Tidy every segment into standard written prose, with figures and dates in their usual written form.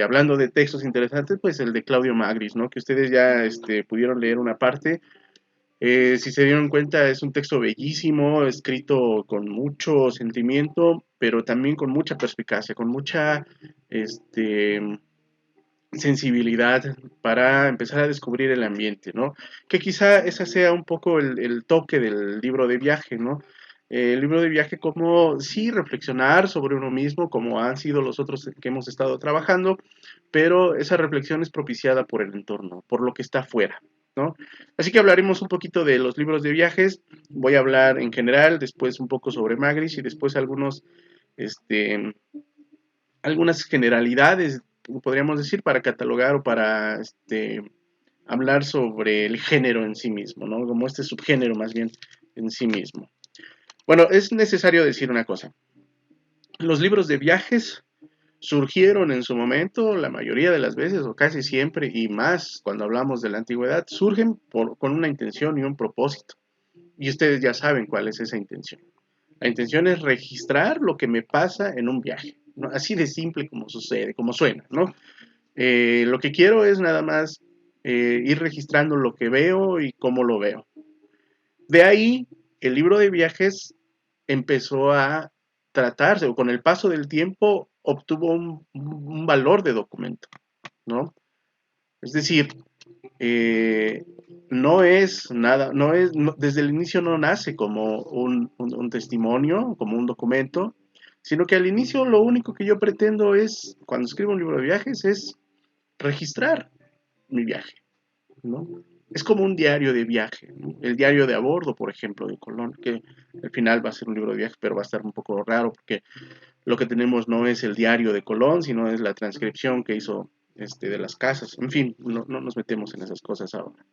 hablando de textos interesantes, pues el de Claudio Magris, ¿no? Que ustedes ya pudieron leer una parte. Si se dieron cuenta, es un texto bellísimo, escrito con mucho sentimiento, pero también con mucha perspicacia, con mucha este, sensibilidad para empezar a descubrir el ambiente, ¿no? Que quizá ese sea un poco el toque del libro de viaje, ¿no? El libro de viaje como sí reflexionar sobre uno mismo, como han sido los otros que hemos estado trabajando, pero esa reflexión es propiciada por el entorno, por lo que está afuera, ¿no? Así que hablaremos un poquito de los libros de viajes, voy a hablar en general, después un poco sobre Magritte y después este, algunas generalidades, podríamos decir, para catalogar o para hablar sobre el género en sí mismo, ¿no? Como este subgénero más bien en sí mismo. Bueno, es necesario decir una cosa. Los libros de viajes surgieron en su momento, la mayoría de las veces, o casi siempre, y más cuando hablamos de la antigüedad, surgen con una intención y un propósito. Y ustedes ya saben cuál es esa intención. La intención es registrar lo que me pasa en un viaje, ¿no? Así de simple como sucede, como suena, ¿no? Lo que quiero es nada más ir registrando lo que veo y cómo lo veo. De ahí, el libro de viajes empezó a tratarse, o con el paso del tiempo obtuvo un valor de documento, ¿no? Es decir, eh, no es nada, desde el inicio no nace como un testimonio, como un documento, sino que al inicio lo único que yo pretendo es, cuando escribo un libro de viajes, es registrar mi viaje, ¿no? Es como un diario de viaje, ¿no? El diario de a bordo, por ejemplo, de Colón, que al final va a ser un libro de viaje, pero va a estar un poco raro porque lo que tenemos no es el diario de Colón, sino es la transcripción que hizo de las casas. En fin, no nos metemos en esas cosas ahora.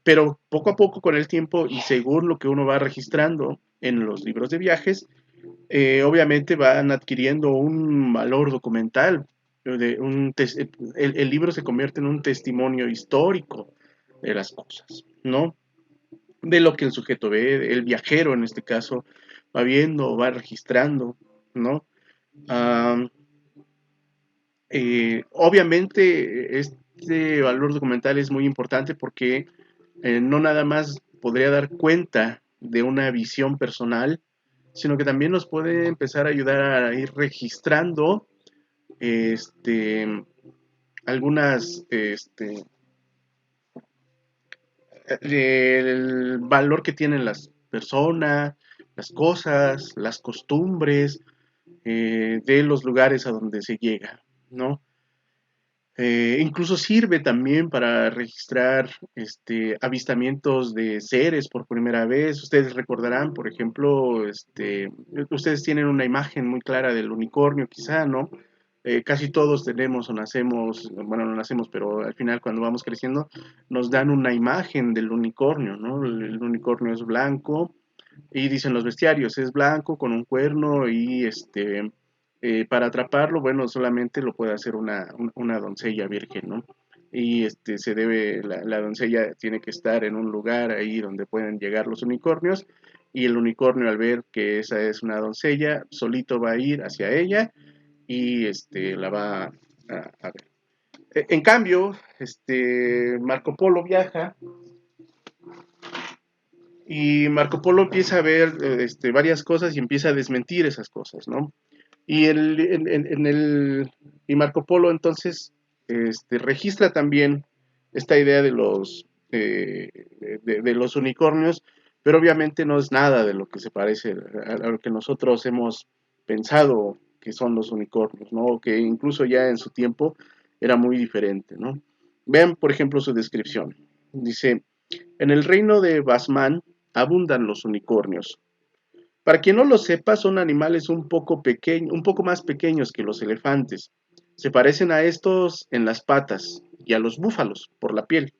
Pero poco a poco con el tiempo y según lo que uno va registrando en los libros de viajes, obviamente van adquiriendo un valor documental. El libro se convierte en un testimonio histórico de las cosas, ¿no? De lo que el sujeto ve, el viajero en este caso va viendo, va registrando, ¿no? Ah, obviamente este valor documental es muy importante porque no nada más podría dar cuenta de una visión personal, sino que también nos puede empezar a ayudar a ir registrando este, algunas, el valor que tienen las personas, las cosas, las costumbres de los lugares a donde se llega, ¿no? Incluso sirve también para registrar avistamientos de seres por primera vez. Ustedes recordarán, por ejemplo, ustedes tienen una imagen muy clara del unicornio, quizá, ¿no? Casi todos tenemos o nacemos, bueno, no nacemos, pero al final cuando vamos creciendo nos dan una imagen del unicornio, ¿no? El unicornio es blanco y dicen los bestiarios, es blanco con un cuerno y para atraparlo, bueno, solamente lo puede hacer una doncella virgen, ¿no? Y la doncella tiene que estar en un lugar ahí donde pueden llegar los unicornios y el unicornio al ver que esa es una doncella, solito va a ir hacia ella y la va a ver. En cambio, Marco Polo viaja y Marco Polo empieza a ver varias cosas y empieza a desmentir esas cosas, ¿no? Y, y Marco Polo entonces registra también esta idea de los unicornios, pero obviamente no es nada de lo que se parece a lo que nosotros hemos pensado que son los unicornios, ¿no? Que incluso ya en su tiempo era muy diferente, ¿no? Vean, por ejemplo, su descripción. Dice, en el reino de Basmán abundan los unicornios. Para quien no lo sepa, son animales un poco más pequeños que los elefantes. Se parecen a estos en las patas y a los búfalos por la piel.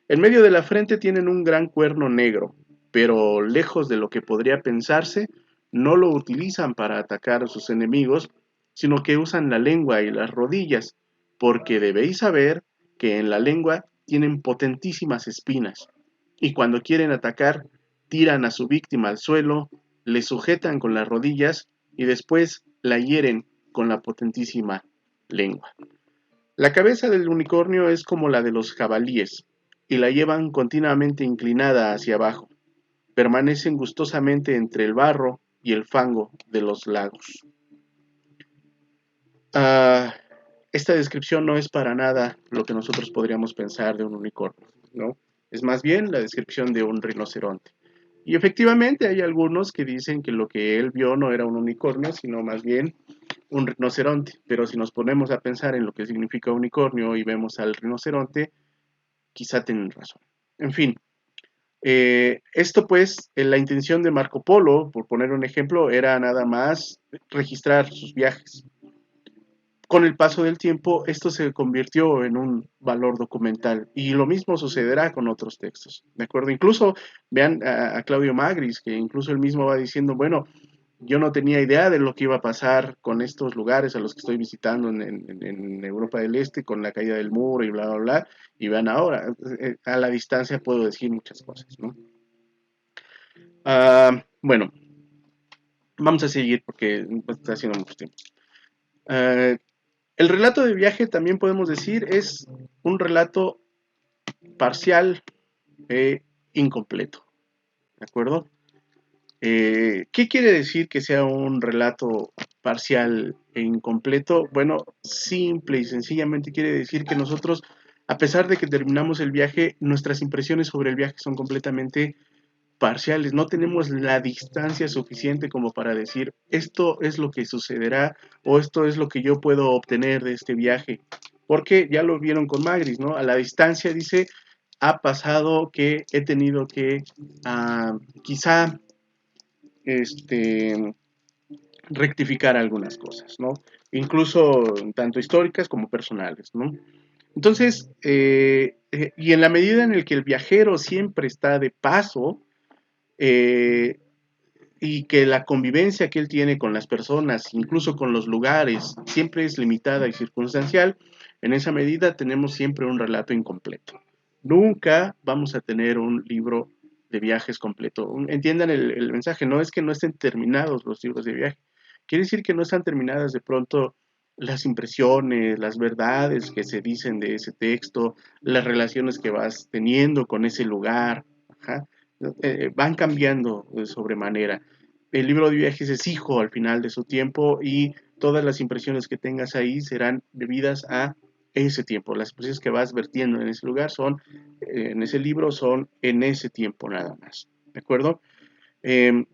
En medio de la frente tienen un gran cuerno negro, pero lejos de lo que podría pensarse, no lo utilizan para atacar a sus enemigos, sino que usan la lengua y las rodillas, porque debéis saber que en la lengua tienen potentísimas espinas, y cuando quieren atacar, tiran a su víctima al suelo, le sujetan con las rodillas y después la hieren con la potentísima lengua. La cabeza del unicornio es como la de los jabalíes, y la llevan continuamente inclinada hacia abajo. Permanecen gustosamente entre el barro y el fango de los lagos. Ah, esta descripción no es para nada lo que nosotros podríamos pensar de un unicornio, ¿no? Es más bien la descripción de un rinoceronte. Y efectivamente hay algunos que dicen que lo que él vio no era un unicornio, sino más bien un rinoceronte. Pero si nos ponemos a pensar en lo que significa unicornio y vemos al rinoceronte, quizá tienen razón. En fin, esto pues, la intención de Marco Polo, por poner un ejemplo, era nada más registrar sus viajes. Con el paso del tiempo, esto se convirtió en un valor documental y lo mismo sucederá con otros textos, ¿de acuerdo? Incluso vean a Claudio Magris, que incluso él mismo va diciendo, bueno, yo no tenía idea de lo que iba a pasar con estos lugares a los que estoy visitando en Europa del Este, con la caída del muro y bla, bla, bla, y vean ahora, a la distancia puedo decir muchas cosas, ¿no? Bueno, vamos a seguir porque está haciendo mucho tiempo. El relato de viaje también podemos decir es un relato parcial e incompleto, ¿de acuerdo? ¿Qué quiere decir que sea un relato parcial e incompleto? Bueno, simple y sencillamente quiere decir que nosotros, a pesar de que terminamos el viaje, nuestras impresiones sobre el viaje son completamente parciales, no tenemos la distancia suficiente como para decir esto es lo que sucederá o esto es lo que yo puedo obtener de este viaje, porque ya lo vieron con Magris, ¿no? A la distancia dice, ha pasado que he tenido que quizá este, rectificar algunas cosas, ¿no? Incluso tanto históricas como personales, ¿no? Entonces, y en la medida en el que el viajero siempre está de paso, eh, y que la convivencia que él tiene con las personas, incluso con los lugares, siempre es limitada y circunstancial, en esa medida tenemos siempre un relato incompleto. Nunca vamos a tener un libro de viajes completo. Entiendan el mensaje, no es que no estén terminados los libros de viaje, quiere decir que no están terminadas de pronto las impresiones, las verdades que se dicen de ese texto, las relaciones que vas teniendo con ese lugar, ajá, van cambiando de sobremanera. El libro de viajes es hijo al final de su tiempo y todas las impresiones que tengas ahí serán debidas a ese tiempo. Las impresiones que vas vertiendo en ese lugar son, en ese libro, son en ese tiempo nada más. ¿De acuerdo? Eh,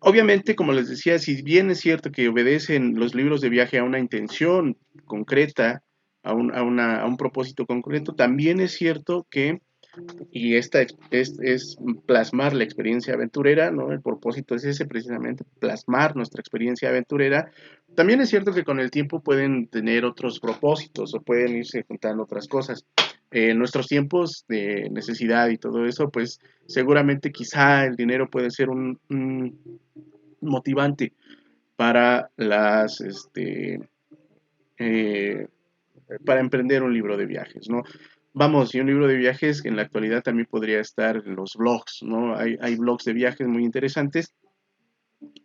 Obviamente, como les decía, si bien es cierto que obedecen los libros de viaje a una intención concreta, a un propósito concreto, también es cierto que y esta es plasmar la experiencia aventurera, ¿no? El propósito es ese, precisamente, plasmar nuestra experiencia aventurera. También es cierto que con el tiempo pueden tener otros propósitos o pueden irse juntando otras cosas. En nuestros tiempos de necesidad y todo eso, pues seguramente quizá el dinero puede ser un motivante para eh, para emprender un libro de viajes, ¿no? Vamos, y un libro de viajes que en la actualidad también podría estar en los blogs, ¿no? Hay blogs de viajes muy interesantes,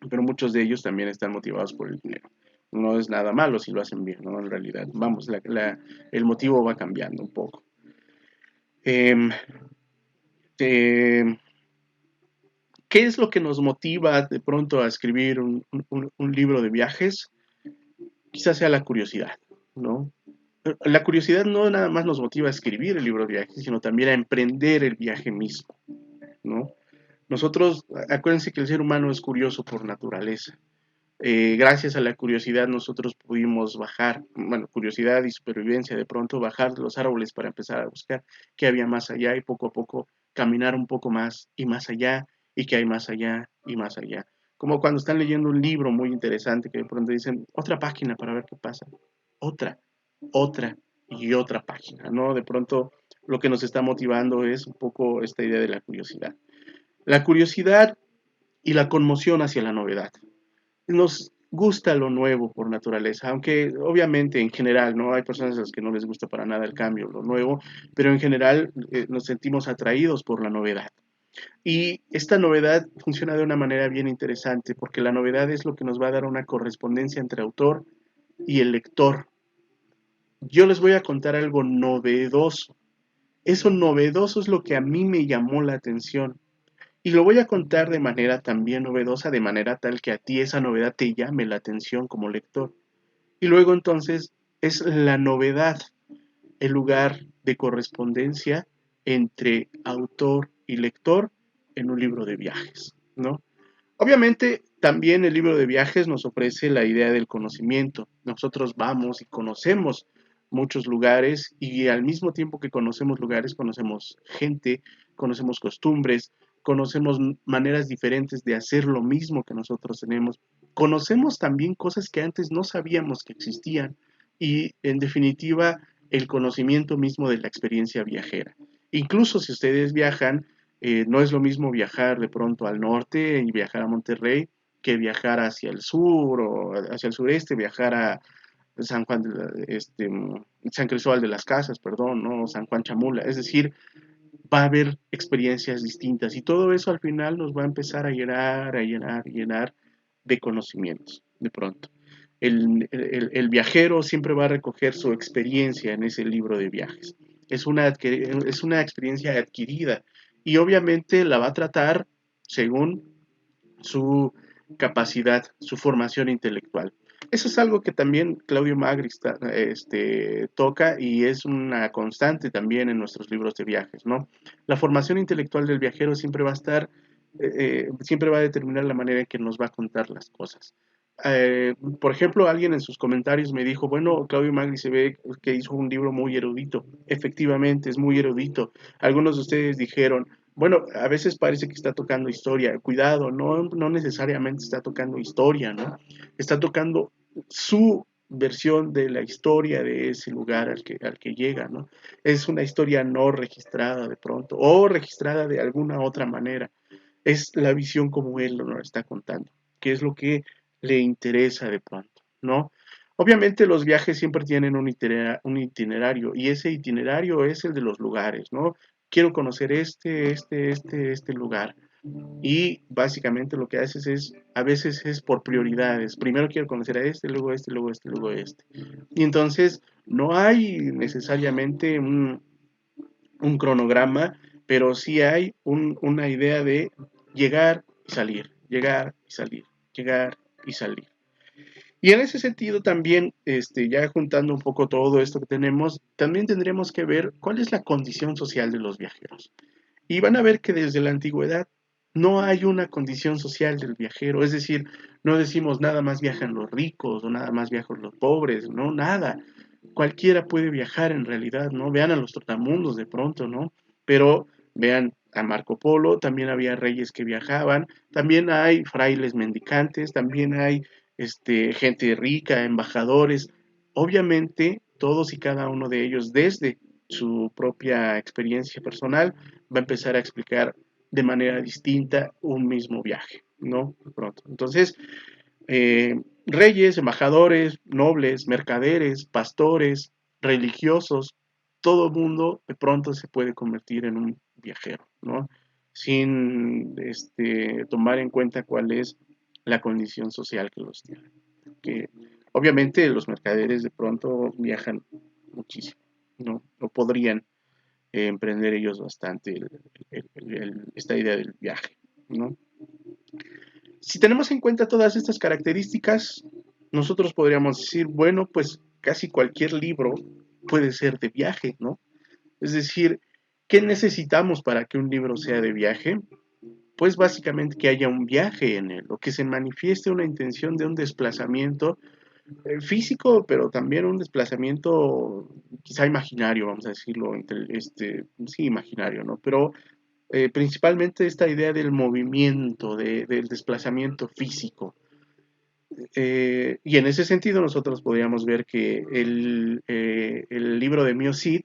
pero muchos de ellos también están motivados por el dinero. No es nada malo si lo hacen bien, ¿no? En realidad, vamos, el motivo va cambiando un poco. Eh, eh, ¿Qué es lo que nos motiva de pronto a escribir un libro de viajes? Quizás sea la curiosidad, ¿no? La curiosidad no nada más nos motiva a escribir el libro de viajes, sino también a emprender el viaje mismo, ¿no? Nosotros, acuérdense que el ser humano es curioso por naturaleza. Gracias a la curiosidad nosotros pudimos bajar, bueno, curiosidad y supervivencia, de pronto bajar de los árboles para empezar a buscar qué había más allá y poco a poco caminar un poco más y más allá y qué hay más allá y más allá. Como cuando están leyendo un libro muy interesante que de pronto dicen otra página para ver qué pasa, otra, otra y otra página, ¿no? De pronto lo que nos está motivando es un poco esta idea de la curiosidad. La curiosidad y la conmoción hacia la novedad. Nos gusta lo nuevo por naturaleza, aunque obviamente en general, ¿no? Hay personas a las que no les gusta para nada el cambio, lo nuevo, pero en general nos sentimos atraídos por la novedad. Y esta novedad funciona de una manera bien interesante, porque la novedad es lo que nos va a dar una correspondencia entre autor y el lector. Yo les voy a contar algo novedoso. Eso novedoso es lo que a mí me llamó la atención. Y lo voy a contar de manera también novedosa, de manera tal que a ti esa novedad te llame la atención como lector. Y luego entonces es la novedad, el lugar de correspondencia entre autor y lector en un libro de viajes, ¿no? Obviamente, también el libro de viajes nos ofrece la idea del conocimiento. Nosotros vamos y conocemos muchos lugares y al mismo tiempo que conocemos lugares, conocemos gente, conocemos costumbres, conocemos maneras diferentes de hacer lo mismo que nosotros tenemos. Conocemos también cosas que antes no sabíamos que existían y, en definitiva, el conocimiento mismo de la experiencia viajera. Incluso si ustedes viajan, no es lo mismo viajar de pronto al norte y viajar a Monterrey que viajar hacia el sur o hacia el sureste, viajar a San Juan, San Cristóbal de las Casas, perdón, ¿no? San Juan Chamula. Es decir, va a haber experiencias distintas y todo eso al final nos va a empezar a llenar, a llenar, a llenar de conocimientos, de pronto. El viajero siempre va a recoger su experiencia en ese libro de viajes. Es una experiencia adquirida y obviamente la va a tratar según su capacidad, su formación intelectual. Eso es algo que también Claudio Magri toca y es una constante también en nuestros libros de viajes, ¿no? La formación intelectual del viajero siempre va a estar, siempre va a determinar la manera en que nos va a contar las cosas. Por ejemplo, alguien en sus comentarios me dijo, bueno, Claudio Magri se ve que hizo un libro muy erudito. Efectivamente, es muy erudito. Algunos de ustedes dijeron, bueno, a veces parece que está tocando historia. Cuidado, no necesariamente está tocando historia, ¿no? Está tocando su versión de la historia de ese lugar al que llega, ¿no? Es una historia no registrada de pronto o registrada de alguna otra manera. Es la visión como él nos está contando, que es lo que le interesa de pronto, ¿no? Obviamente los viajes siempre tienen un itinerario y ese itinerario es el de los lugares, ¿no? Quiero conocer este lugar. Y básicamente lo que haces es, a veces es por prioridades. Primero quiero conocer a este, luego este, luego este, luego este. Y entonces no hay necesariamente un cronograma, pero sí hay una idea de llegar y salir, llegar y salir, llegar y salir. Y en ese sentido también, ya juntando un poco todo esto que tenemos, también tendremos que ver cuál es la condición social de los viajeros. Y van a ver que desde la antigüedad no hay una condición social del viajero, es decir, no decimos nada más viajan los ricos o nada más viajan los pobres, no, nada. Cualquiera puede viajar en realidad, ¿no? Vean a los trotamundos de pronto, ¿no? Pero vean a Marco Polo, también había reyes que viajaban, también hay frailes mendicantes, también hay gente rica, embajadores. Obviamente, todos y cada uno de ellos, desde su propia experiencia personal, va a empezar a explicar de manera distinta un mismo viaje, ¿no? De pronto. Entonces, reyes, embajadores, nobles, mercaderes, pastores, religiosos, todo el mundo de pronto se puede convertir en un viajero, ¿no? Sin tomar en cuenta cuál es la condición social que los tiene. Que obviamente los mercaderes de pronto viajan muchísimo, ¿no? No podrían emprender ellos bastante esta idea del viaje, ¿no? Si tenemos en cuenta todas estas características, nosotros podríamos decir, bueno, pues casi cualquier libro puede ser de viaje, ¿no? Es decir, ¿qué necesitamos para que un libro sea de viaje? Pues básicamente que haya un viaje en él, o que se manifieste una intención de un desplazamiento físico, pero también un desplazamiento quizá imaginario, vamos a decirlo, sí, imaginario, ¿no? Pero principalmente esta idea del movimiento, del desplazamiento físico. Y en ese sentido nosotros podríamos ver que el libro de Mio Cid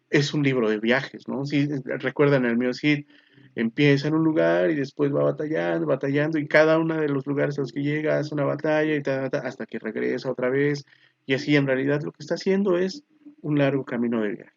es un libro de viajes, ¿no? Si recuerdan el Mio Cid, empieza en un lugar y después va batallando, batallando, y cada uno de los lugares a los que llega hace una batalla y hasta que regresa otra vez, y así en realidad lo que está haciendo es un largo camino de viaje.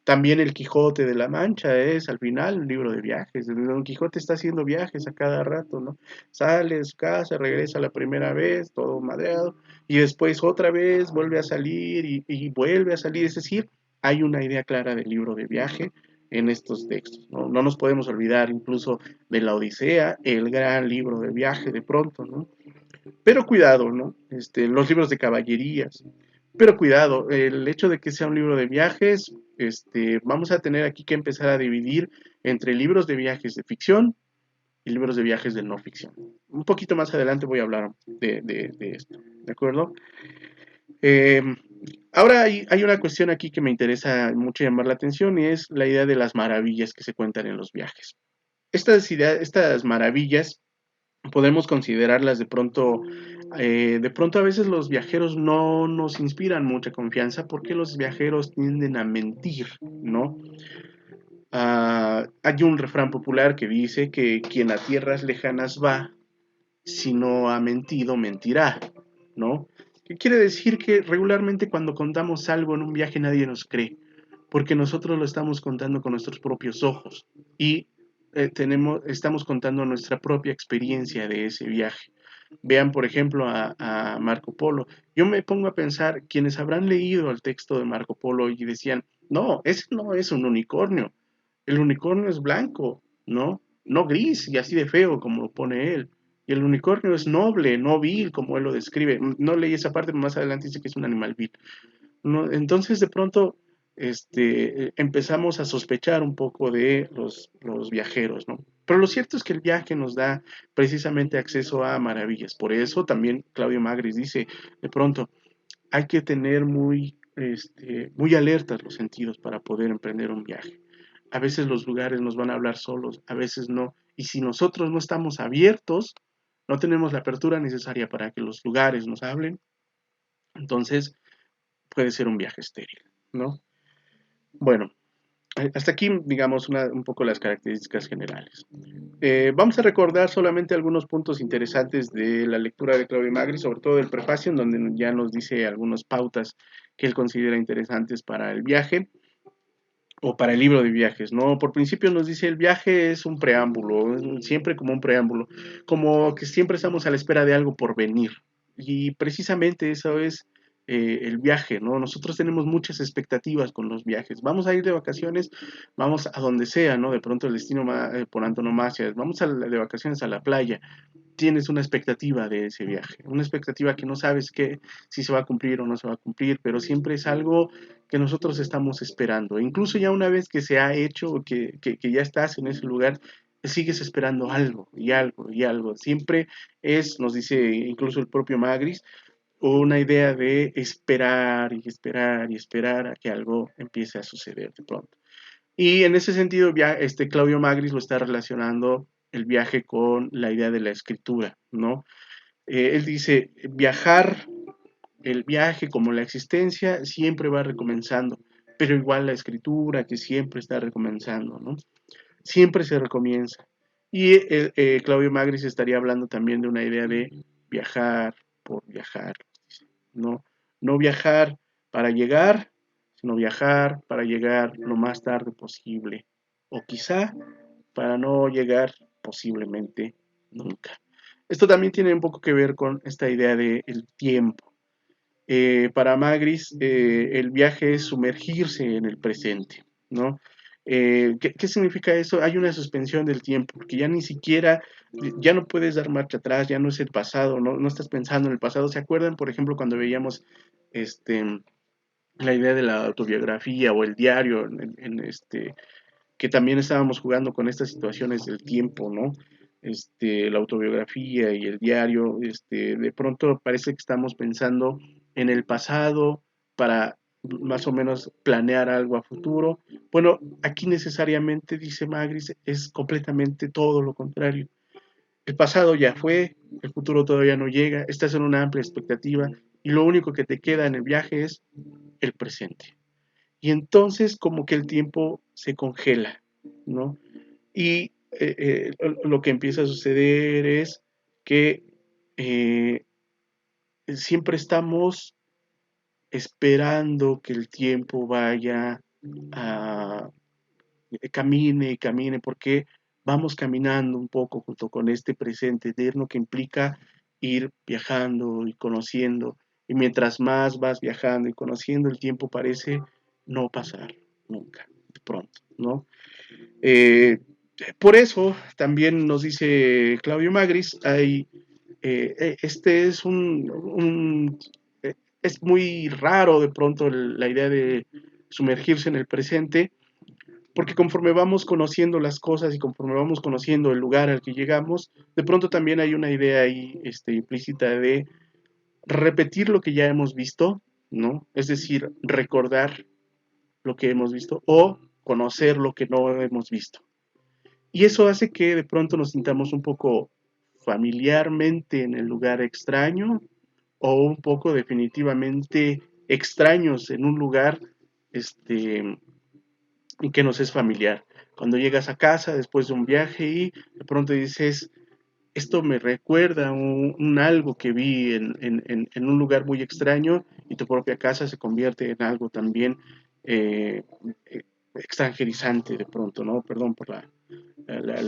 También el Quijote de la Mancha es al final un libro de viajes. Don Quijote está haciendo viajes a cada rato, ¿no? Sale de su casa, regresa la primera vez, todo madreado, y después otra vez vuelve a salir y vuelve a salir. Es decir, hay una idea clara del libro de viaje en estos textos. ¿No? No nos podemos olvidar incluso de la Odisea, el gran libro de viaje de pronto, ¿no? Pero cuidado, ¿no? Los libros de caballerías. Pero cuidado, el hecho de que sea un libro de viajes, vamos a tener aquí que empezar a dividir entre libros de viajes de ficción y libros de viajes de no ficción. Un poquito más adelante voy a hablar de esto, ¿de acuerdo? Eh, Ahora hay una cuestión aquí que me interesa mucho llamar la atención y es la idea de las maravillas que se cuentan en los viajes. Estas maravillas podemos considerarlas de pronto a veces los viajeros no nos inspiran mucha confianza porque los viajeros tienden a mentir, ¿no? Hay un refrán popular que dice que quien a tierras lejanas va, si no ha mentido, mentirá, ¿no? ¿Qué quiere decir? Que regularmente cuando contamos algo en un viaje nadie nos cree, porque nosotros lo estamos contando con nuestros propios ojos y estamos contando nuestra propia experiencia de ese viaje. Vean, por ejemplo, a Marco Polo. Yo me pongo a pensar, quienes habrán leído el texto de Marco Polo y decían, no, ese no es un unicornio, el unicornio es blanco, ¿no? No gris y así de feo como lo pone él. Y el unicornio es noble, no vil, como él lo describe. No leí esa parte, pero más adelante dice que es un animal vil. ¿No? Entonces, de pronto, empezamos a sospechar un poco de los viajeros, ¿no? Pero lo cierto es que el viaje nos da precisamente acceso a maravillas. Por eso también Claudio Magris dice, de pronto, hay que tener muy alertas los sentidos para poder emprender un viaje. A veces los lugares nos van a hablar solos, a veces no. Y si nosotros no estamos abiertos, no tenemos la apertura necesaria para que los lugares nos hablen, entonces puede ser un viaje estéril, ¿no? Bueno, hasta aquí, digamos, un poco las características generales. Vamos a recordar solamente algunos puntos interesantes de la lectura de Claudio Magri, sobre todo del prefacio, en donde ya nos dice algunas pautas que él considera interesantes para el viaje o para el libro de viajes, ¿no? Por principio nos dice el viaje es un preámbulo, siempre como un preámbulo, como que siempre estamos a la espera de algo por venir. Y precisamente eso es el viaje, ¿no? Nosotros tenemos muchas expectativas con los viajes. Vamos a ir de vacaciones, vamos a donde sea, ¿no? De pronto el destino por antonomasia, vamos de vacaciones a la playa, tienes una expectativa de ese viaje, una expectativa que no sabes si se va a cumplir o no se va a cumplir, pero siempre es algo que nosotros estamos esperando. Incluso ya una vez que se ha hecho, que ya estás en ese lugar, sigues esperando algo y algo y algo. Siempre nos dice incluso el propio Magris, una idea de esperar y esperar y esperar a que algo empiece a suceder de pronto. Y en ese sentido, Claudio Magris lo está relacionando el viaje con la idea de la escritura, ¿no? Él dice, el viaje como la existencia siempre va recomenzando, pero igual la escritura que siempre está recomenzando, ¿no? Siempre se recomienza. Y Claudio Magris estaría hablando también de una idea de viajar por viajar, ¿no? No viajar para llegar, sino viajar para llegar lo más tarde posible. O quizá para no llegar posiblemente nunca. Esto también tiene un poco que ver con esta idea del tiempo. Para Magris, el viaje es sumergirse en el presente, ¿no? ¿Qué significa eso? Hay una suspensión del tiempo, porque ya ni siquiera, ya no puedes dar marcha atrás, ya no es el pasado, no estás pensando en el pasado. ¿Se acuerdan, por ejemplo, cuando veíamos este, la idea de la autobiografía o el diario, que también estábamos jugando con estas situaciones del tiempo, ¿no? La autobiografía y el diario, de pronto parece que estamos pensando en el pasado para más o menos planear algo a futuro. Bueno, aquí necesariamente, dice Magris, es completamente todo lo contrario. El pasado ya fue, el futuro todavía no llega, estás en una amplia expectativa y lo único que te queda en el viaje es el presente. Y entonces como que el tiempo se congela, ¿no? Y lo que empieza a suceder es que eh, siempre estamos esperando que el tiempo vaya a, camine y camine, porque vamos caminando un poco junto con este presente eterno que implica ir viajando y conociendo y mientras más vas viajando y conociendo, el tiempo parece no pasar nunca, de pronto, ¿no? Eh, por eso también nos dice Claudio Magris, este es es muy raro de pronto la idea de sumergirse en el presente, porque conforme vamos conociendo las cosas y conforme vamos conociendo el lugar al que llegamos, de pronto también hay una idea ahí implícita de repetir lo que ya hemos visto, ¿no? Es decir, recordar lo que hemos visto o conocer lo que no hemos visto. Y eso hace que de pronto nos sintamos un poco familiarmente en el lugar extraño o un poco definitivamente extraños en un lugar este, que nos es familiar. Cuando llegas a casa después de un viaje y de pronto dices, esto me recuerda un algo que vi en un lugar muy extraño y tu propia casa se convierte en algo también eh, extranjerizante de pronto, ¿no? Perdón por la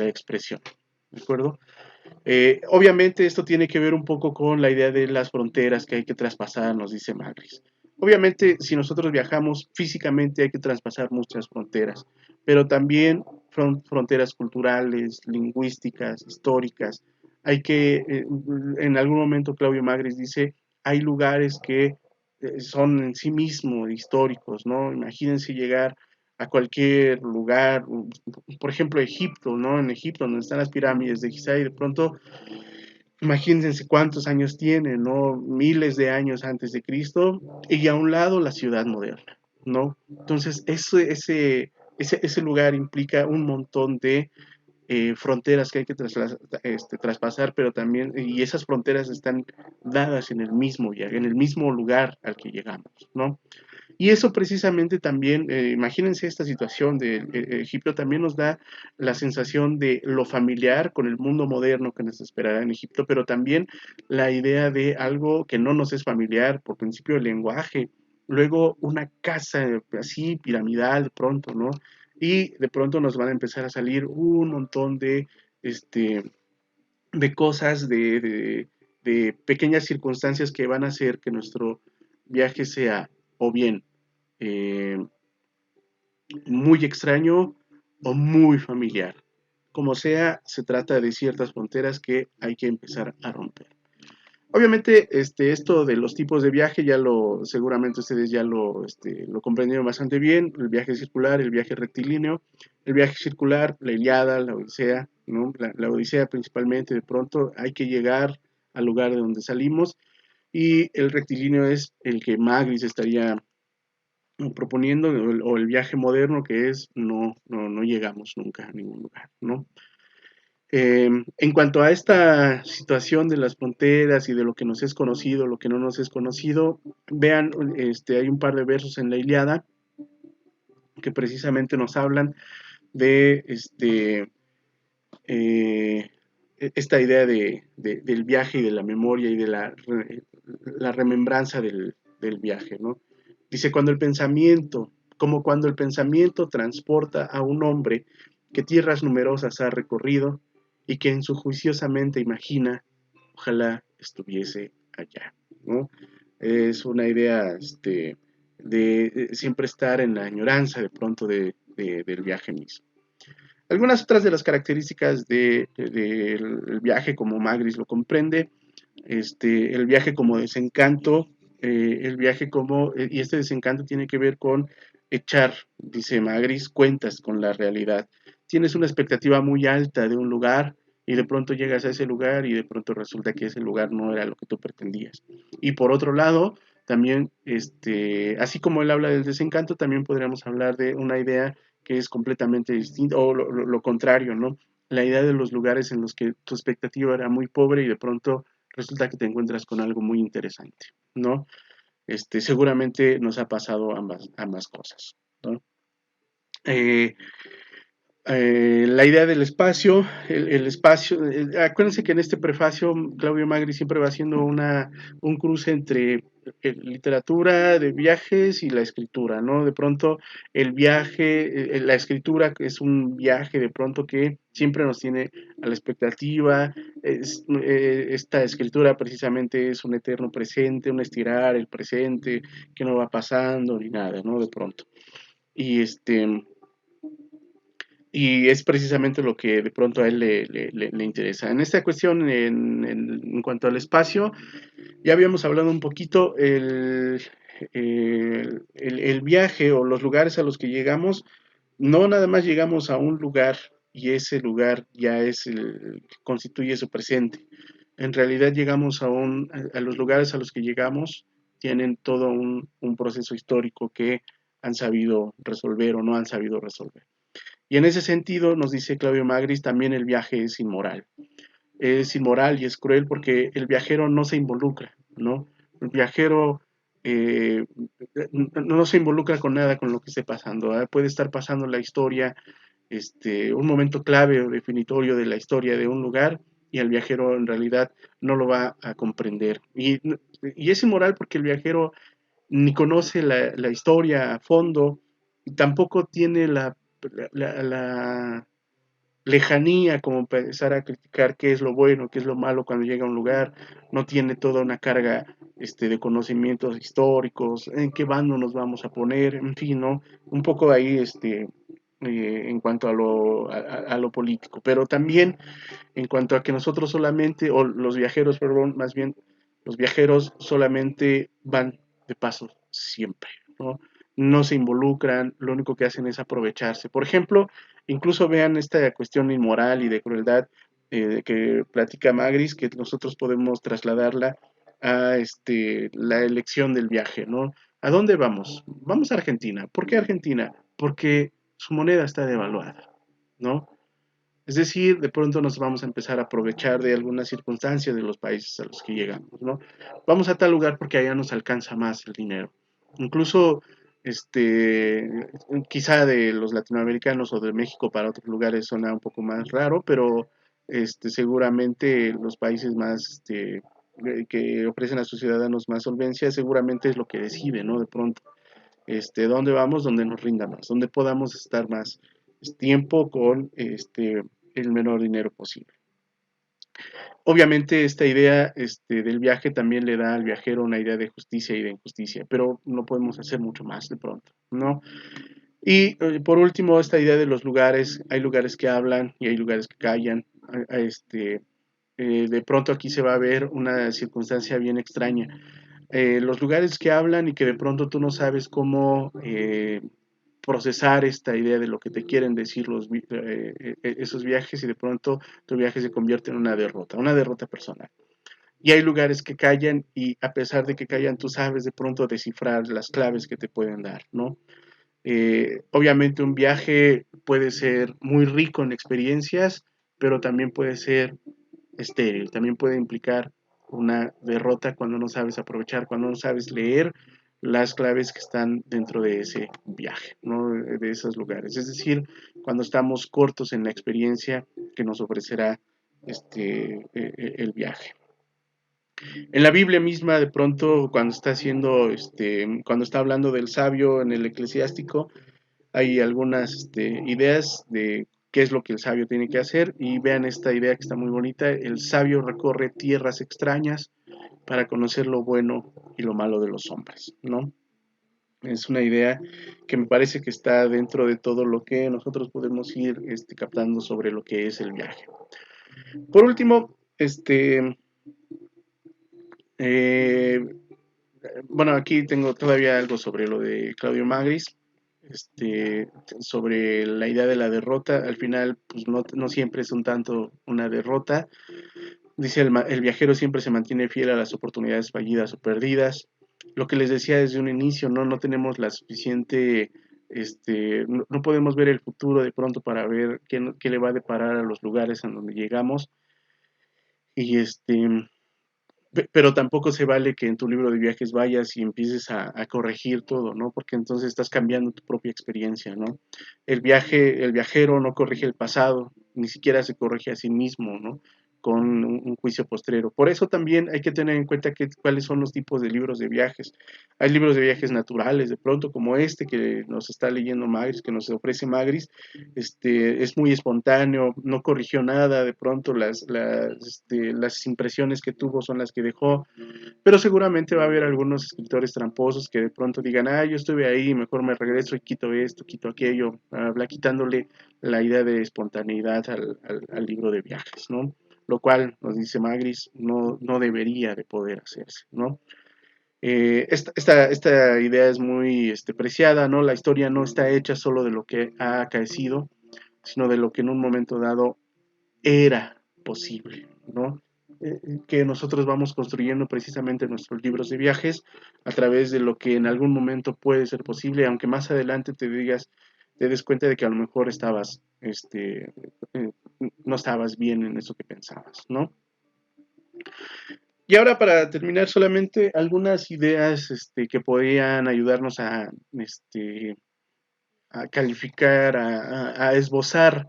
expresión, ¿de acuerdo? Obviamente esto tiene que ver un poco con la idea de las fronteras que hay que traspasar, nos dice Magris. Obviamente, si nosotros viajamos físicamente hay que traspasar muchas fronteras, pero también fronteras culturales, lingüísticas, históricas. Hay que, en algún momento Claudio Magris dice, hay lugares que son en sí mismos históricos, ¿no? Imagínense llegar a cualquier lugar, por ejemplo Egipto, ¿no? En Egipto, donde están las pirámides de Giza, y de pronto, imagínense cuántos años tiene, ¿no? Miles de años antes de Cristo, y a un lado la ciudad moderna, ¿no? Entonces, ese lugar implica un montón de fronteras que hay que traspasar, pero también, y esas fronteras están dadas en el mismo viaje, en el mismo lugar al que llegamos, ¿no? Y eso precisamente también, imagínense esta situación de Egipto, también nos da la sensación de lo familiar con el mundo moderno que nos esperará en Egipto, pero también la idea de algo que no nos es familiar, por principio el lenguaje, luego una casa así piramidal de pronto, ¿no? Y de pronto nos van a empezar a salir un montón este, de cosas, de pequeñas circunstancias que van a hacer que nuestro viaje sea o bien eh, muy extraño o muy familiar. Como sea, se trata de ciertas fronteras que hay que empezar a romper. Obviamente, esto de los tipos de viaje seguramente ustedes ya lo comprendieron bastante bien. El viaje circular, el viaje rectilíneo, el viaje circular, la Ilíada, la Odisea, ¿no? La Odisea principalmente, de pronto hay que llegar al lugar de donde salimos, y el rectilíneo es el que Magris estaría proponiendo, o el viaje moderno, que es no llegamos nunca a ningún lugar, ¿no? En cuanto a esta situación de las fronteras y de lo que nos es conocido, lo que no nos es conocido, vean, hay un par de versos en la Ilíada que precisamente nos hablan de eh, esta idea del viaje y de la memoria y de la remembranza del viaje, ¿no? Dice, como cuando el pensamiento transporta a un hombre que tierras numerosas ha recorrido y que en su juiciosa mente imagina, ojalá estuviese allá, ¿no? Es una idea de siempre estar en la añoranza de pronto del viaje mismo. Algunas otras de las características del viaje, como Magris lo comprende, el viaje como desencanto, y este desencanto tiene que ver con echar, dice Magris, cuentas con la realidad. Tienes una expectativa muy alta de un lugar y de pronto llegas a ese lugar y de pronto resulta que ese lugar no era lo que tú pretendías. Y por otro lado, también, así como él habla del desencanto, también podríamos hablar de una idea que es completamente distinta, o lo contrario, ¿no? La idea de los lugares en los que tu expectativa era muy pobre y de pronto resulta que te encuentras con algo muy interesante, ¿no? Seguramente nos ha pasado ambas cosas, ¿no? Eh, La idea del espacio, el espacio, acuérdense que en este prefacio Claudio Magri siempre va haciendo un cruce entre literatura de viajes y la escritura, ¿no? De pronto el viaje, la escritura es un viaje de pronto que siempre nos tiene a la expectativa, esta escritura precisamente es un eterno presente, un estirar el presente, que no va pasando ni nada, ¿no? De pronto. Y y es precisamente lo que de pronto a él le interesa. En esta cuestión, en cuanto al espacio, ya habíamos hablado un poquito, el viaje o los lugares a los que llegamos, no nada más llegamos a un lugar y ese lugar ya es el que constituye su presente. En realidad llegamos a los lugares a los que llegamos, tienen todo un proceso histórico que han sabido resolver o no han sabido resolver. Y en ese sentido, nos dice Claudio Magris, también el viaje es inmoral. Es inmoral y es cruel porque el viajero no se involucra, ¿no? El viajero eh, no se involucra con nada con lo que esté pasando. ¿Eh? Puede estar pasando la historia, un momento clave o definitorio de la historia de un lugar y el viajero en realidad no lo va a comprender. Y es inmoral porque el viajero ni conoce la historia a fondo y tampoco tiene la lejanía como empezar a criticar qué es lo bueno, qué es lo malo cuando llega a un lugar, no tiene toda una carga de conocimientos históricos, en qué bando nos vamos a poner, en fin, ¿no? Un poco ahí en cuanto a lo político, pero también en cuanto a que nosotros solamente, o los viajeros, perdón, más bien, los viajeros solamente van de paso siempre, ¿no? No se involucran, lo único que hacen es aprovecharse. Por ejemplo, incluso vean esta cuestión inmoral y de crueldad que platica Magris, que nosotros podemos trasladarla a la elección del viaje, ¿no? ¿A dónde vamos? Vamos a Argentina. ¿Por qué Argentina? Porque su moneda está devaluada, ¿no? Es decir, de pronto nos vamos a empezar a aprovechar de algunas circunstancias de los países a los que llegamos, ¿no? Vamos a tal lugar porque allá nos alcanza más el dinero. Incluso, este, quizá de los latinoamericanos o de México para otros lugares suena un poco más raro, pero seguramente los países más, que ofrecen a sus ciudadanos más solvencia, seguramente es lo que decide, ¿no? De pronto, dónde vamos, donde nos rinda más, donde podamos estar más tiempo con el menor dinero posible. Obviamente esta idea del viaje también le da al viajero una idea de justicia y de injusticia, pero no podemos hacer mucho más de pronto, ¿no? Y por último, esta idea de los lugares, hay lugares que hablan y hay lugares que callan. De pronto aquí se va a ver una circunstancia bien extraña. Los lugares que hablan y que de pronto tú no sabes cómo procesar esta idea de lo que te quieren decir esos viajes y de pronto tu viaje se convierte en una derrota personal. Y hay lugares que callan y a pesar de que callan, tú sabes de pronto descifrar las claves que te pueden dar, ¿no? Obviamente un viaje puede ser muy rico en experiencias, pero también puede ser estéril, también puede implicar una derrota cuando no sabes aprovechar, cuando no sabes leer las claves que están dentro de ese viaje, ¿no? De esos lugares. Es decir, cuando estamos cortos en la experiencia que nos ofrecerá el viaje. En la Biblia misma, de pronto, cuando está hablando del sabio en el eclesiástico, hay algunas ideas de qué es lo que el sabio tiene que hacer y vean esta idea que está muy bonita. El sabio recorre tierras extrañas para conocer lo bueno y lo malo de los hombres, ¿no? Es una idea que me parece que está dentro de todo lo que nosotros podemos ir captando sobre lo que es el viaje. Por último, eh, bueno, aquí tengo todavía algo sobre lo de Claudio Magris, sobre la idea de la derrota. Al final, pues no siempre es un tanto una derrota. Dice el viajero siempre se mantiene fiel a las oportunidades fallidas o perdidas. Lo que les decía desde un inicio, no tenemos la suficiente, no podemos ver el futuro de pronto para ver qué le va a deparar a los lugares en donde llegamos. Y pero tampoco se vale que en tu libro de viajes vayas y empieces a corregir todo, ¿no? Porque entonces estás cambiando tu propia experiencia, ¿no? El viajero no corrige el pasado, ni siquiera se corrige a sí mismo, ¿no? Con un juicio postrero. Por eso también hay que tener en cuenta cuáles son los tipos de libros de viajes. Hay libros de viajes naturales, de pronto, como este que nos está leyendo Magris, que nos ofrece Magris, es muy espontáneo, no corrigió nada, de pronto las impresiones que tuvo son las que dejó, pero seguramente va a haber algunos escritores tramposos que de pronto digan, yo estuve ahí, mejor me regreso y quito esto, quito aquello, habla quitándole la idea de espontaneidad al libro de viajes, ¿no? Lo cual, nos dice Magris, no debería de poder hacerse, ¿no? Esta idea es muy preciada, ¿no? La historia no está hecha solo de lo que ha acaecido, sino de lo que en un momento dado era posible, ¿no? Que nosotros vamos construyendo precisamente nuestros libros de viajes a través de lo que en algún momento puede ser posible, aunque más adelante te des cuenta de que a lo mejor no estabas bien en eso que pensabas, ¿no? Y ahora para terminar solamente algunas ideas que podrían ayudarnos a calificar, a esbozar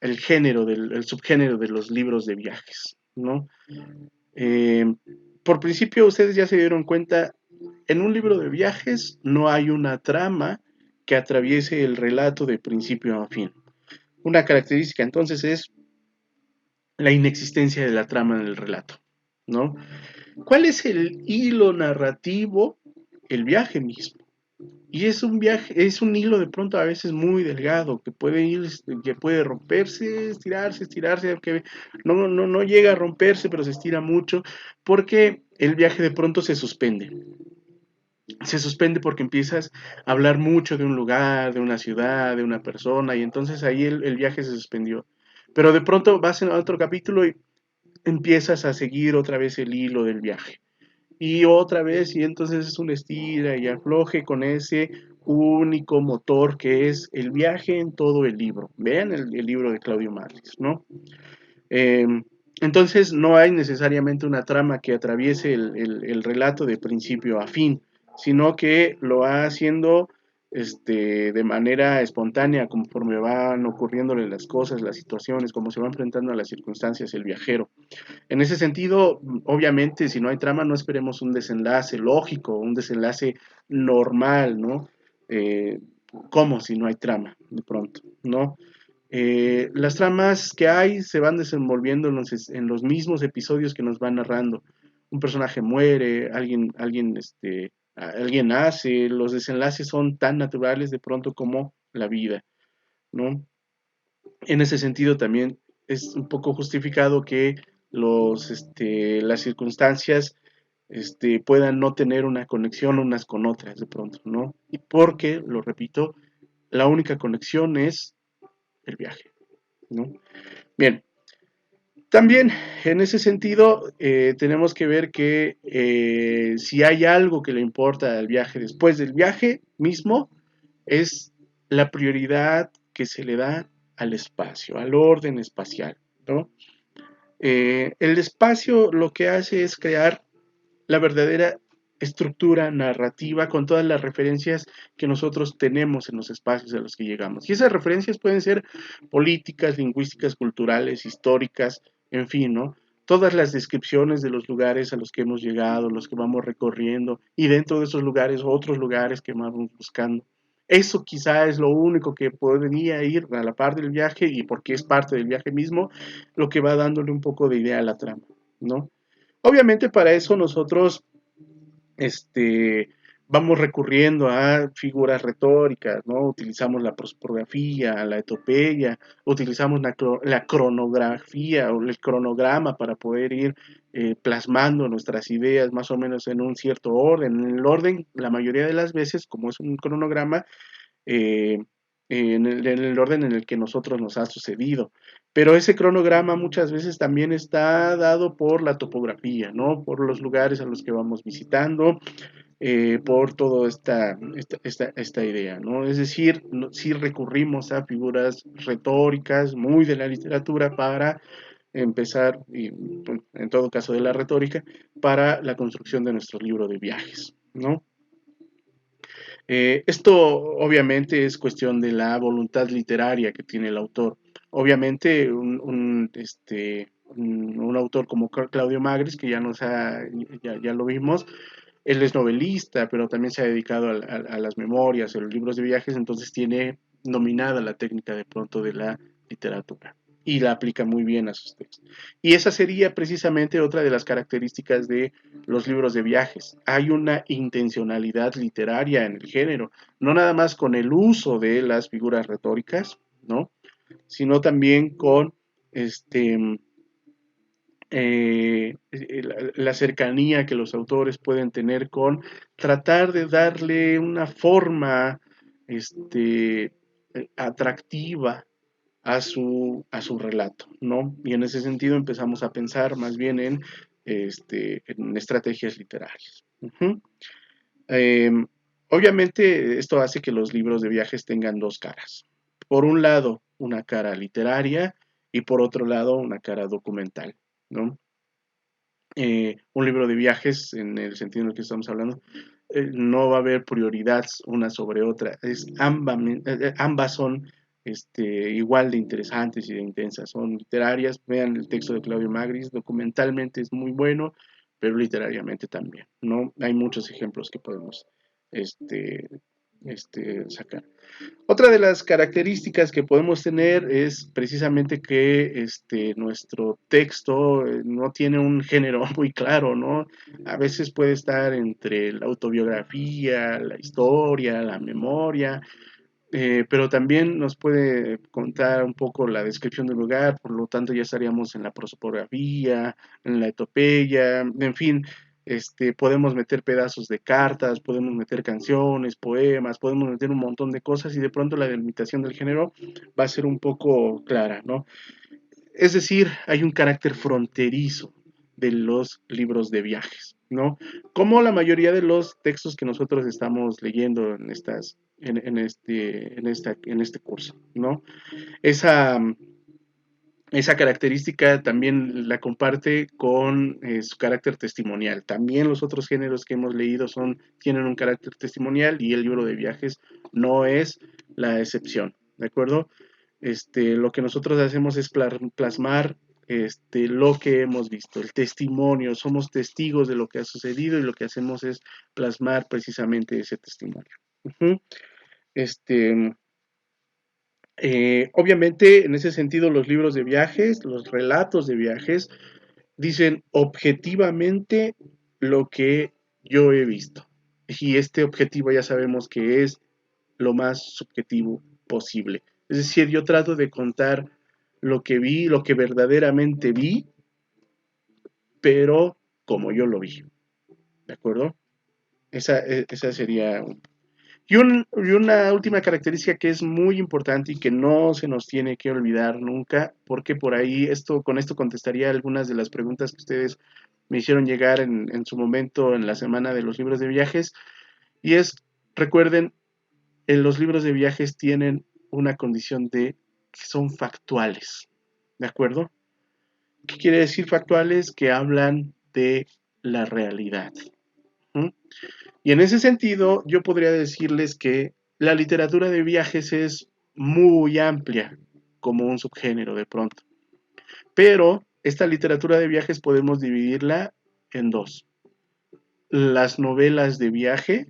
el subgénero de los libros de viajes, ¿no? Eh, por principio, ustedes ya se dieron cuenta, en un libro de viajes no hay una trama que atraviese el relato de principio a fin. Una característica entonces es la inexistencia de la trama en el relato, ¿no? ¿Cuál es el hilo narrativo? El viaje mismo. Y es un viaje, es un hilo de pronto a veces muy delgado, que puede romperse, estirarse, que no llega a romperse, pero se estira mucho, porque el viaje de pronto se suspende. Se suspende porque empiezas a hablar mucho de un lugar, de una ciudad, de una persona, y entonces ahí el viaje se suspendió. Pero de pronto vas en otro capítulo y empiezas a seguir otra vez el hilo del viaje y otra vez, y entonces es un estira y afloje con ese único motor que es el viaje en todo el libro. Vean el libro de Claudio Marlis, ¿no? Eh, entonces no hay necesariamente una trama que atraviese el relato de principio a fin, sino que lo va haciendo de manera espontánea conforme van ocurriéndole las cosas, las situaciones, cómo se va enfrentando a las circunstancias el viajero. En ese sentido, obviamente, si no hay trama, no esperemos un desenlace lógico, un desenlace normal, ¿no? Eh, ¿Cómo si no hay trama, de pronto, ¿no? Las tramas que hay se van desenvolviendo en los mismos episodios que nos van narrando. Un personaje muere, alguien nace, los desenlaces son tan naturales de pronto como la vida, ¿no? En ese sentido también es un poco justificado que las circunstancias puedan no tener una conexión unas con otras de pronto, ¿no? Y porque, lo repito, la única conexión es el viaje, ¿no? Bien, también en ese sentido tenemos que ver que si hay algo que le importa al viaje después del viaje mismo, es la prioridad que se le da al espacio, al orden espacial, ¿no? El espacio lo que hace es crear la verdadera estructura narrativa con todas las referencias que nosotros tenemos en los espacios a los que llegamos. Y esas referencias pueden ser políticas, lingüísticas, culturales, históricas, en fin, ¿no? Todas las descripciones de los lugares a los que hemos llegado, los que vamos recorriendo, y dentro de esos lugares, otros lugares que vamos buscando. Eso quizá es lo único que podría ir a la par del viaje y porque es parte del viaje mismo, lo que va dándole un poco de idea a la trama, ¿no? Obviamente para eso nosotros este, vamos recurriendo a figuras retóricas, ¿no? Utilizamos la prosopografía, la etopeya, utilizamos la cronografía o el cronograma para poder ir plasmando nuestras ideas más o menos en un cierto orden. En el orden, la mayoría de las veces, como es un cronograma, eh, en el orden en el que nosotros nos ha sucedido. Pero ese cronograma muchas veces también está dado por la topografía, ¿no? Por los lugares a los que vamos visitando, por toda esta idea, ¿no? Es decir, no, si recurrimos a figuras retóricas muy de la literatura para empezar, y pues, en todo caso de la retórica, para la construcción de nuestro libro de viajes, ¿no? Esto obviamente es cuestión de la voluntad literaria que tiene el autor. Obviamente un autor como Claudio Magris, que ya lo vimos, él es novelista, pero también se ha dedicado a las memorias, a los libros de viajes, entonces tiene dominada la técnica de pronto de la literatura y la aplica muy bien a sus textos. Y esa sería precisamente otra de las características de los libros de viajes. Hay una intencionalidad literaria en el género, no nada más con el uso de las figuras retóricas, ¿no? Sino también con este, la cercanía que los autores pueden tener con tratar de darle una forma este, atractiva a su relato, ¿no? Y en ese sentido empezamos a pensar más bien en estrategias literarias. Uh-huh. Eh, Obviamente esto hace que los libros de viajes tengan dos caras. Por un lado, una cara literaria y por otro lado, una cara documental, ¿no? Un libro de viajes, en el sentido en el que estamos hablando, no va a haber prioridad una sobre otra. Ambas son igual de interesantes y de intensas. Son literarias. Vean el texto de Claudio Magris, documentalmente es muy bueno, pero literariamente también, ¿no? Hay muchos ejemplos que podemos este, sacar. Otra de las características que podemos tener es precisamente que nuestro texto no tiene un género muy claro, ¿no? A veces puede estar entre la autobiografía, la historia, la memoria, pero también nos puede contar un poco la descripción del lugar, por lo tanto ya estaríamos en la prosopografía, en la epopeya, en fin, podemos meter pedazos de cartas, podemos meter canciones, poemas, podemos meter un montón de cosas y de pronto la delimitación del género va a ser un poco clara, ¿no? Es decir, hay un carácter fronterizo de los libros de viajes, ¿no? Como la mayoría de los textos que nosotros estamos leyendo en este curso, ¿no? Esa, esa característica también la comparte con su carácter testimonial. También los otros géneros que hemos leído tienen un carácter testimonial y el libro de viajes no es la excepción, ¿de acuerdo? Lo que nosotros hacemos es plasmar lo que hemos visto, el testimonio, somos testigos de lo que ha sucedido y lo que hacemos es plasmar precisamente ese testimonio. Uh-huh. Este, Obviamente, en ese sentido, los libros de viajes, los relatos de viajes, dicen objetivamente lo que yo he visto. Y este objetivo ya sabemos que es lo más subjetivo posible. Es decir, yo trato de contar lo que vi, lo que verdaderamente vi, pero como yo lo vi. ¿De acuerdo? Esa sería. Y una última característica que es muy importante y que no se nos tiene que olvidar nunca, porque por ahí con esto contestaría algunas de las preguntas que ustedes me hicieron llegar en su momento en la semana de los libros de viajes, y es, recuerden, los libros de viajes tienen una condición de que son factuales, ¿de acuerdo? ¿Qué quiere decir factuales? Que hablan de la realidad. ¿Mm? Y en ese sentido, yo podría decirles que la literatura de viajes es muy amplia como un subgénero de pronto. Pero esta literatura de viajes podemos dividirla en dos. Las novelas de viaje,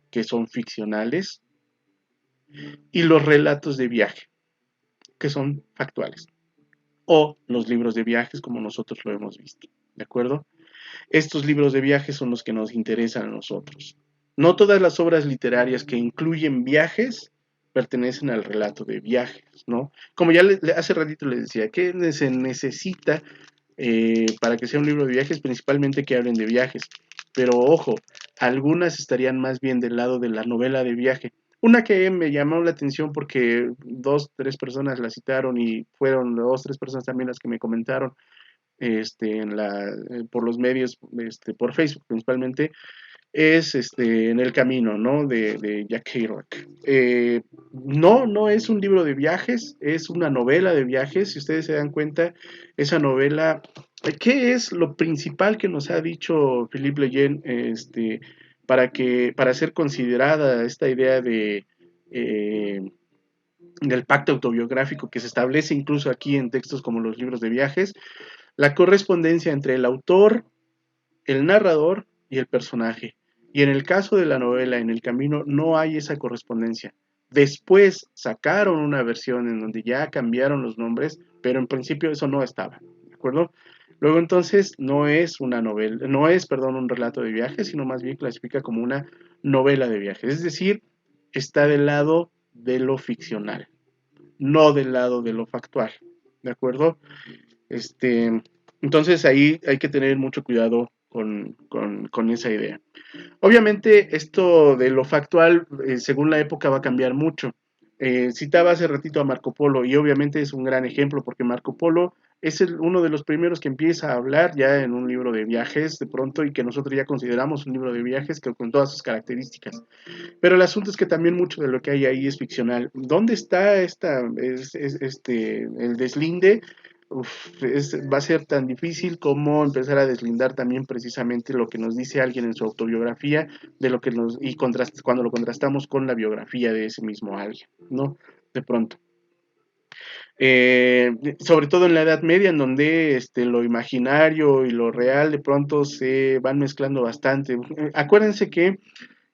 que son ficcionales, y los relatos de viaje, que son factuales. O los libros de viajes, como nosotros lo hemos visto. ¿De acuerdo? Estos libros de viajes son los que nos interesan a nosotros. No todas las obras literarias que incluyen viajes pertenecen al relato de viajes, ¿no? Como ya hace ratito les decía, ¿qué se necesita para que sea un libro de viajes? Principalmente que hablen de viajes. Pero ojo, algunas estarían más bien del lado de la novela de viaje. Una que me llamó la atención porque dos, tres personas la citaron y fueron dos, tres personas también las que me comentaron por los medios, por Facebook principalmente, es En el camino, ¿no? De Jack Kerouac. No, no es un libro de viajes, es una novela de viajes. Si ustedes se dan cuenta, esa novela, ¿qué es lo principal que nos ha dicho Philippe Lejeune, para ser considerada esta idea eh, del pacto autobiográfico que se establece incluso aquí en textos como los libros de viajes? La correspondencia entre el autor, el narrador y el personaje. Y en el caso de la novela En el Camino no hay esa correspondencia. Después sacaron una versión en donde ya cambiaron los nombres, pero en principio eso no estaba, ¿de acuerdo? Luego entonces no es una novela, no es, perdón, un relato de viajes, sino más bien clasifica como una novela de viajes. Es decir, está del lado de lo ficcional, no del lado de lo factual, ¿de acuerdo? Este, entonces ahí hay que tener mucho cuidado con esa idea. Obviamente esto de lo factual, según la época, va a cambiar mucho. Citaba hace ratito a Marco Polo y obviamente es un gran ejemplo porque Marco Polo es uno de los primeros que empieza a hablar ya en un libro de viajes de pronto y que nosotros ya consideramos un libro de viajes que con todas sus características. Pero el asunto es que también mucho de lo que hay ahí es ficcional. ¿Dónde está el deslinde? Uf, va a ser tan difícil como empezar a deslindar también precisamente lo que nos dice alguien en su autobiografía de lo que cuando lo contrastamos con la biografía de ese mismo alguien, ¿no? De pronto. Sobre todo en la Edad Media, en donde lo imaginario y lo real de pronto se van mezclando bastante. Acuérdense que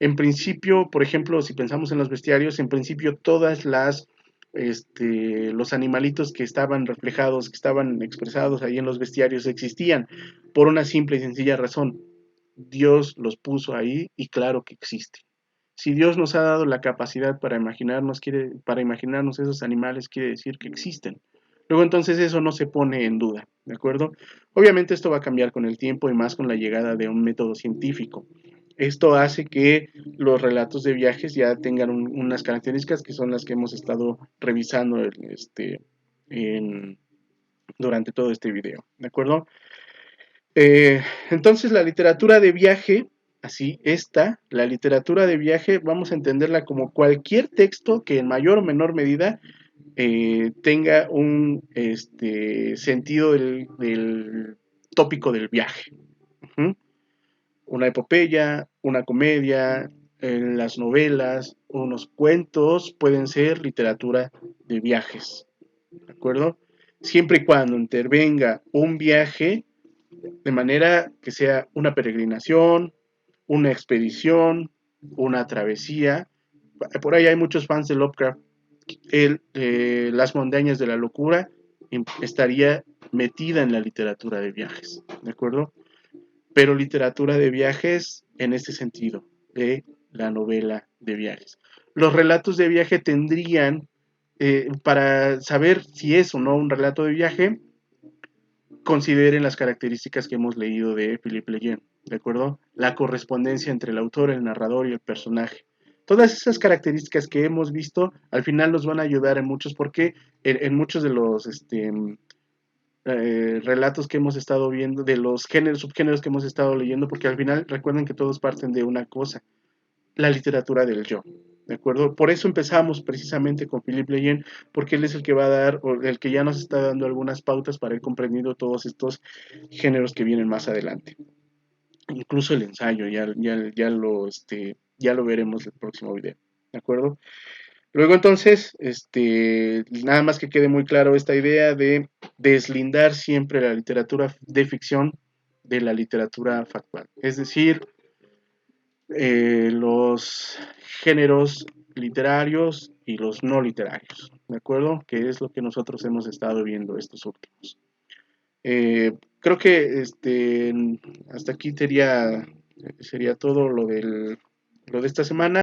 en principio, por ejemplo, si pensamos en los bestiarios, en principio todas los animalitos que estaban reflejados, que estaban expresados ahí en los bestiarios existían por una simple y sencilla razón. Dios los puso ahí y claro que existen. Si Dios nos ha dado la capacidad para imaginarnos esos animales, quiere decir que existen. Luego entonces eso no se pone en duda, ¿de acuerdo? Obviamente esto va a cambiar con el tiempo y más con la llegada de un método científico. Esto hace que los relatos de viajes ya tengan unas características que son las que hemos estado revisando en- durante todo este video, ¿de acuerdo? Entonces la literatura de viaje, la literatura de viaje, vamos a entenderla como cualquier texto que en mayor o menor medida tenga un sentido del tópico del viaje. ¿Mm? Una epopeya, una comedia, las novelas, unos cuentos pueden ser literatura de viajes, ¿de acuerdo? Siempre y cuando intervenga un viaje de manera que sea una peregrinación, una expedición, una travesía. Por ahí hay muchos fans de Lovecraft. Las montañas de la locura estaría metida en la literatura de viajes, ¿de acuerdo? Pero literatura de viajes en este sentido, de la novela de viajes. Los relatos de viaje tendrían, para saber si es o no un relato de viaje, consideren las características que hemos leído de Philippe Lejeune, ¿de acuerdo? La correspondencia entre el autor, el narrador y el personaje. Todas esas características que hemos visto al final nos van a ayudar en muchos, porque en muchos de los relatos que hemos estado viendo, de los subgéneros que hemos estado leyendo, porque al final recuerden que todos parten de una cosa, la literatura del yo. ¿De acuerdo? Por eso empezamos precisamente con Philippe Leyen, porque él es el que va a dar, o el que ya nos está dando algunas pautas para ir comprendiendo todos estos géneros que vienen más adelante. Incluso el ensayo, ya lo veremos en el próximo video. ¿De acuerdo? Luego entonces, nada más que quede muy claro esta idea de deslindar siempre la literatura de ficción de la literatura factual. Es decir, los géneros literarios y los no literarios, ¿de acuerdo? Que es lo que nosotros hemos estado viendo estos últimos. Creo que hasta aquí sería todo lo de esta semana.